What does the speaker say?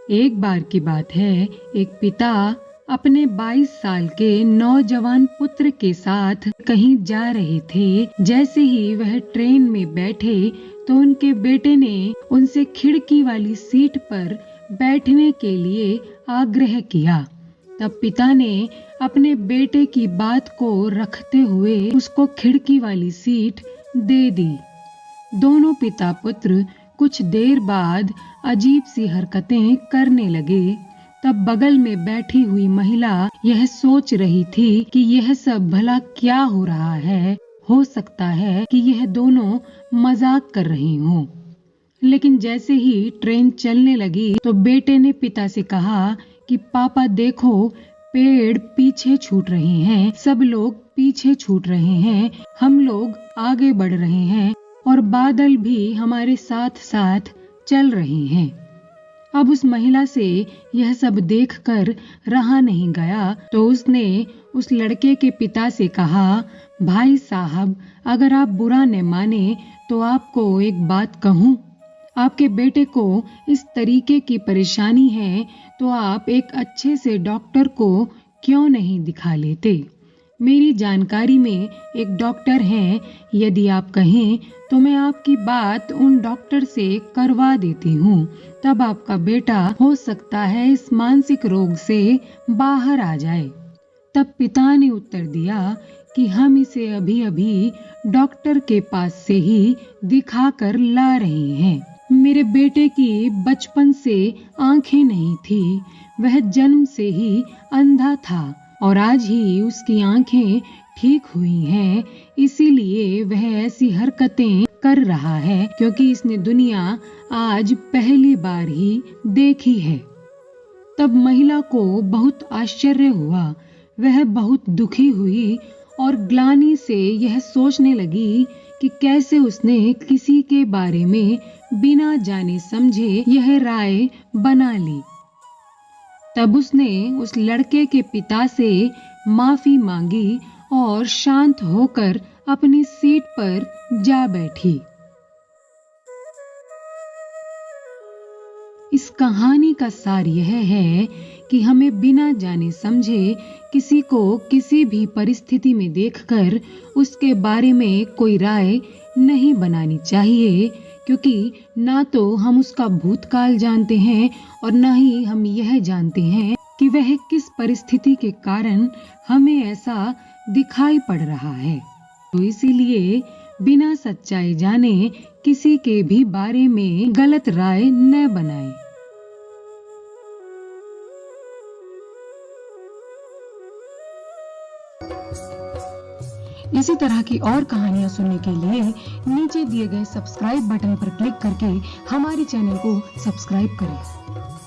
एक बार की बात है, एक पिता अपने 22 साल के नौजवान पुत्र के साथ कहीं जा रहे थे। जैसे ही वह ट्रेन में बैठे तो उनके बेटे ने उनसे खिड़की वाली सीट पर बैठने के लिए आग्रह किया। तब पिता ने अपने बेटे की बात को रखते हुए उसको खिड़की वाली सीट दे दी। दोनों पिता पुत्र कुछ देर बाद अजीब सी हरकतें करने लगे। तब बगल में बैठी हुई महिला यह सोच रही थी कि यह सब भला क्या हो रहा है। हो सकता है कि यह दोनों मजाक कर रहे हों। लेकिन जैसे ही ट्रेन चलने लगी तो बेटे ने पिता से कहा कि पापा देखो, पेड़ पीछे छूट रहे हैं, सब लोग पीछे छूट रहे हैं, हम लोग आगे बढ़ रहे हैं और बादल भी हमारे साथ साथ चल रहे हैं। अब उस महिला से यह सब देखकर रहा नहीं गया तो उसने उस लड़के के पिता से कहा, भाई साहब, अगर आप बुरा न माने तो आपको एक बात कहूं। आपके बेटे को इस तरीके की परेशानी है तो आप एक अच्छे से डॉक्टर को क्यों नहीं दिखा लेते। मेरी जानकारी में एक डॉक्टर हैं, यदि आप कहें तो मैं आपकी बात उन डॉक्टर से करवा देती हूँ। तब आपका बेटा हो सकता है इस मानसिक रोग से बाहर आ जाए। तब पिता ने उत्तर दिया कि हम इसे अभी अभी डॉक्टर के पास से ही दिखा कर ला रहे हैं। मेरे बेटे की बचपन से आंखें नहीं थी, वह जन्म से ही अंधा था और आज ही उसकी आंखें ठीक हुई हैं। इसीलिए वह ऐसी हरकतें कर रहा है क्योंकि इसने दुनिया आज पहली बार ही देखी है। तब महिला को बहुत आश्चर्य हुआ। वह बहुत दुखी हुई और ग्लानि से यह सोचने लगी कि कैसे उसने किसी के बारे में बिना जाने समझे यह राय बना ली। तब उसने उस लड़के के पिता से माफी मांगी और शांत होकर अपनी सीट पर जा बैठी। इस कहानी का सार यह है कि हमें बिना जाने समझे किसी को किसी भी परिस्थिति में देखकर उसके बारे में कोई राय नहीं बनानी चाहिए, क्योंकि ना तो हम उसका भूतकाल जानते हैं और ना ही हम यह जानते हैं कि वह किस परिस्थिति के कारण हमें ऐसा दिखाई पड़ रहा है। तो इसीलिए बिना सच्चाई जाने किसी के भी बारे में गलत राय न बनाएं। इसी तरह की और कहानियां सुनने के लिए नीचे दिए गए सब्सक्राइब बटन पर क्लिक करके हमारे चैनल को सब्सक्राइब करें।